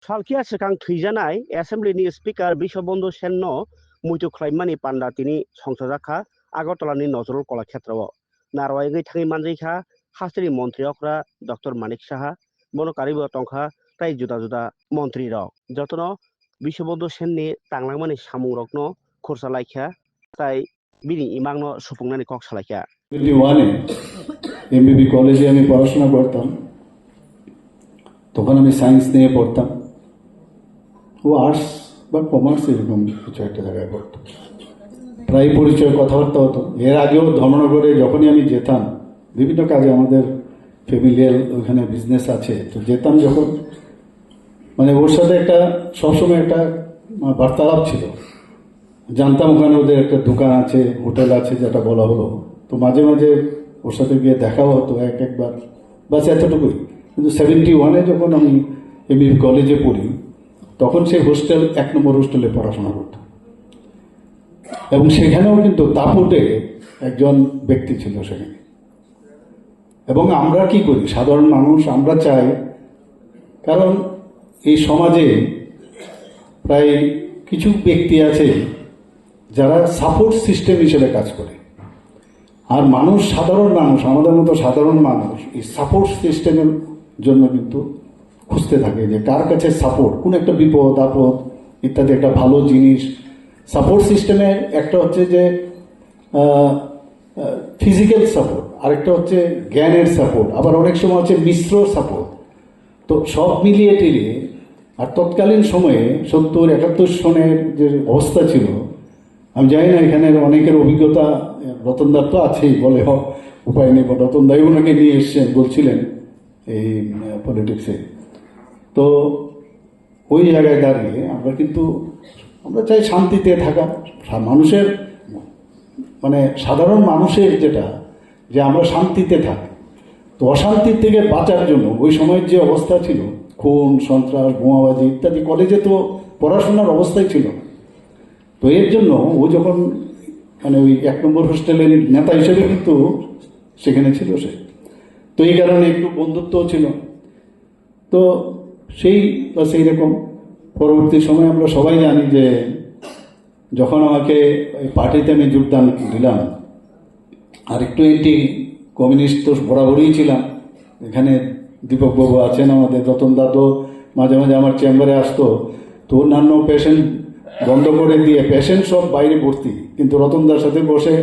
सालखिया सिगां थैजानाय एसेम्बलिनि speaker बिश्वबन्धु सेननो मुइथु ख्लाइमानि panda तिनि संसदाखा आगरतलानि नजरुल कलाक्षेत्रआव नारवायगै थाङै मानजैखा हास्त्री मन्त्री अख्रा डक्टर मानिक साहा बनकारिबो टंखा ताई जुदा जुदा मन्त्री रक जतनो बिश्वबन्धु सेननि तांलांमानि सामुं रकनो खुरसा लाइखा ताई बिनि इमांनो सुफुंनानै कक सालाइखा 21-এ এমবিবি কলেজে আমি পড়াশোনা করতাম। তখন আমি সায়েন্স নিয়ে পড়তাম, ও আর্টস বা কমার্স এরকম কিছু একটা জায়গায় পড়তাম। প্রায় পরিচয় কথাবার্তা হতো। এর আগেও ধর্মনগরে যখনই আমি যেতাম বিভিন্ন কাজে, আমাদের ফ্যামিলিয়াল ওইখানে বিজনেস আছে, তো যেতাম যখন, মানে ওর সাথে একটা সবসময় একটা বার্তালাপ ছিল। জানতাম ওখানে ওদের একটা দোকান আছে, হোটেল আছে, যেটা বলা হলো। তো মাঝে মাঝে ওর সাথে গিয়ে দেখাও হতো একবার, বাস এতটুকুই। কিন্তু 71-এ যখন আমি এমবিবি কলেজে পড়ি, তখন সেই হোস্টেল 1 নম্বর হোস্টেলে পড়াশোনা করতাম, এবং সেখানেও কিন্তু দাপুটে একজন ব্যক্তি ছিল সেখানে। এবং আমরা কি করি, সাধারণ মানুষ আমরা চাই, কারণ এই সমাজে প্রায় কিছু ব্যক্তি আছে যারা সাপোর্ট সিস্টেম হিসেবে কাজ করে, আর মানুষ, সাধারণ মানুষ, আমাদের মতো সাধারণ মানুষ এই সাপোর্ট সিস্টেমের জন্য কিন্তু খুঁজতে থাকে যে কার কাছে সাপোর্ট, কোন একটা বিপদ আপদ ইত্যাদি একটা ভালো জিনিস। সাপোর্ট সিস্টেমে একটা হচ্ছে যে ফিজিক্যাল সাপোর্ট, আরেকটা হচ্ছে জ্ঞানের সাপোর্ট, আবার অনেক সময় হচ্ছে মিশ্র সাপোর্ট। তো সব মিলিয়ে টিলিয়ে, আর তৎকালীন সময়ে 70-71 সনের যে অবস্থা ছিল, আমি জানি না এখানে অনেকের অভিজ্ঞতা, রতনদার তো আছেই, বলে উপায় নেই, রতনদাই ওনাকে নিয়ে এসছেন, বলছিলেন এই পলিটিক্সে। তো ওই জায়গায় দাঁড়িয়ে আমরা চাই শান্তিতে থাকা, মানুষের মানে সাধারণ মানুষের যেটা, যে আমরা শান্তিতে থাকি। তো অশান্তির থেকে বাঁচার জন্য ওই সময়ের যে অবস্থা ছিল, খুন সন্ত্রাস বোমাবাজি ইত্যাদি, কলেজে তো পড়াশোনার অবস্থাই ছিল। তো এর জন্য ও যখন মানে ওই 1 নম্বর হোস্টেলের নেতা হিসেবে কিন্তু সেখানে ছিল সে, তো এই কারণে একটু বন্ধুত্বও ছিল। তো সেই রকম পরবর্তী সময় আমরা সবাই জানি যে যখন আমাকে পার্টিতে আমি যোগদান দিলাম, আর একটু এন্টি কমিউনিস্ট তো বরাবরই ছিলাম। এখানে দীপকবাবু আছেন, আমাদের রতনদা তো মাঝে মাঝে আমার চেম্বারে আসতো, তো অন্যান্য পেশেন্ট বন্ধ করে দিয়ে পেশেন্ট সব বাইরে ভর্তি, কিন্তু রতনদার সাথে বসে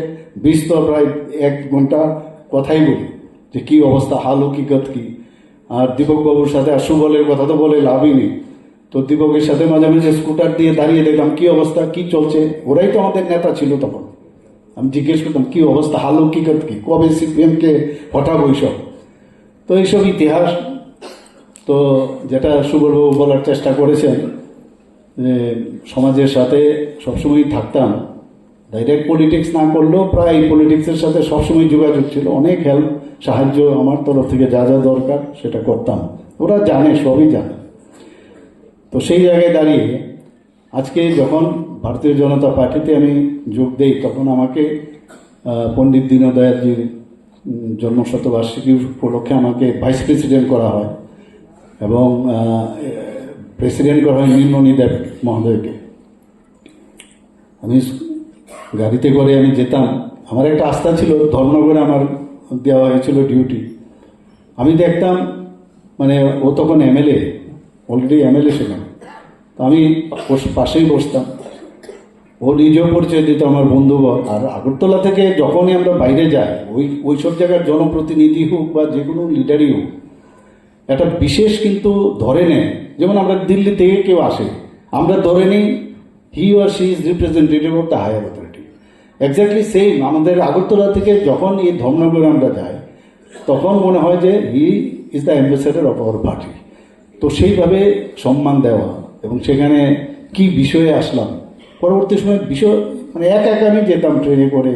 20 প্রায় 1 ঘন্টা কথাই বলি যে কী অবস্থা, হাল হকিকত কী। আর দীপকবাবুর সাথে আর সুবলের কথা তো বলে লাভই নেই। তো দীপকের সাথে মাঝে মাঝে স্কুটার দিয়ে দাঁড়িয়ে দেখলাম কী অবস্থা, কী চলছে। ওরাই তো আমাদের নেতা ছিল তখন। আমি জিজ্ঞেস করতাম কী অবস্থা, হাল হকিকত কী, কবে সিপিএমকে হঠাবো, এইসব। তো এইসব ইতিহাস, তো যেটা সুবলবাবু বলার চেষ্টা করেছেন যে সমাজের সাথে সবসময়ই থাকতাম, ডাইরেক্ট পলিটিক্স না করলেও প্রায় পলিটিক্সের সাথে সবসময় যোগাযোগ ছিল। অনেক হেল্প, সাহায্য আমার তরফ থেকে যা যা দরকার সেটা করতাম, ওরা জানে, সবই জানে। তো সেই জায়গায় দাঁড়িয়ে আজকে যখন ভারতীয় জনতা পার্টিতে আমি যোগ দেই, তখন আমাকে পণ্ডিত দীনদয়ালজির জন্মশতবার্ষিকী উপলক্ষে আমাকে ভাইস প্রেসিডেন্ট করা হয়, এবং প্রেসিডেন্ট করা হয় নীলমণি দেব মহোদয়কে। আমি গাড়িতে করে আমি যেতাম, আমার একটা আস্থা ছিল, ধর্মনগরে আমার দেওয়া হয়েছিল ডিউটি। আমি দেখতাম, মানে ও তখন এমএলএ, অলরেডি এমএলএ ছিলাম, তো আমি পাশেই বসতাম। ও নিজেও পরিচয় দিত আমার বন্ধুবর। আর আগরতলা থেকে যখনই আমরা বাইরে যাই, ওই সব জায়গার জনপ্রতিনিধি হোক বা যে কোনো লিডারই হোক, একটা বিশেষ কিন্তু ধরে নেয়। যেমন আমরা দিল্লি থেকে কেউ আসে, আমরা ধরে নিই he or she is representative of the higher authority. Exactly same আমাদের আগরতলা থেকে যখন এই ধর্মনগরে আমরা যাই, তখন মনে হয় যে he is the ambassador of our party. তো সেইভাবে সম্মান দেওয়া, এবং সেখানে কি বিষয়ে আসলাম, পরবর্তী সময় বিষয় মানে একা আমি যেতাম ট্রেনে করে,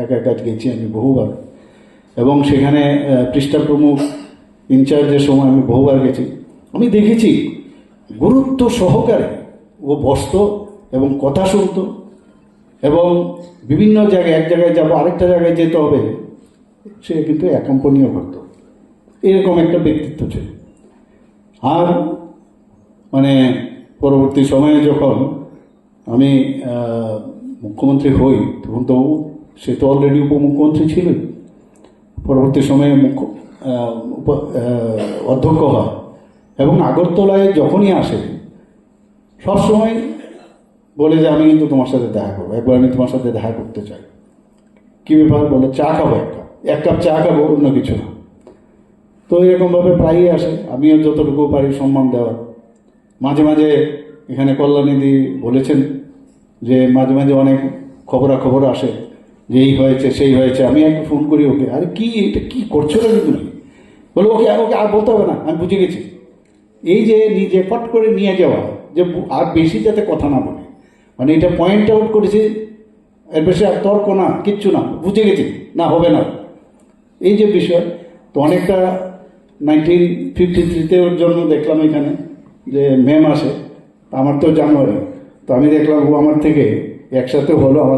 একা গেছি আমি বহুবার, এবং সেখানে পৃষ্ঠা প্রমুখ ইনচার্জের সময় আমি বহুবার গেছি। আমি দেখেছি গুরুত্ব সহকারে ও বসত এবং কথা শুনত, এবং বিভিন্ন জায়গায়, এক জায়গায় যাবো আরেকটা জায়গায় যেতে হবে, সে কিন্তু অ্যাকম্পানিও করত। এরকম একটা ব্যক্তিত্ব ছিল। আর মানে পরবর্তী সময়ে যখন আমি মুখ্যমন্ত্রী হই, তখন তো সে তো অলরেডি উপমুখ্যমন্ত্রী ছিলই, পরবর্তী সময়ে অধ্যক্ষ হয় এবং আগরতলায় যখনই আসে সবসময় বলে যে আমি কিন্তু তোমার সাথে দেখা করবো, একবার আমি তোমার সাথে দেখা করতে চাই। কী ব্যাপার? বলে চা খাবো, এক কাপ চা খাবো, অন্য কিছু না। তো এরকমভাবে প্রায়ই আসে, আমিও যতটুকু পারি সম্মান দেওয়ার। মাঝে মাঝে এখানে কল্যাণীদি বলেছেন যে মাঝে মাঝে অনেক খবরাখবর আসে যে এই হয়েছে সেই হয়েছে। আমি একটু ফোন করি ওকে, আরে কি এটা কি করছো না তুমি? বলে ওকে ওকে আর বলতে হবে না, আমি বুঝে গেছি। এই যে নিজে ফট করে নিয়ে যাওয়া, যে আর বেশি যাতে কথা না বলে, মানে এটা পয়েন্ট আউট করেছি, এর বেশি আর তর্ক না, কিচ্ছু না, বুঝে গেছি, না হবে না, এই যে বিষয়। তো অনেকটা 1953 ওর জন্য দেখলাম এখানে যে মে মাসে, আমার তো জানুয়ারি, তো আমি দেখলাম ও আমার থেকে একসাথে হলো, আমার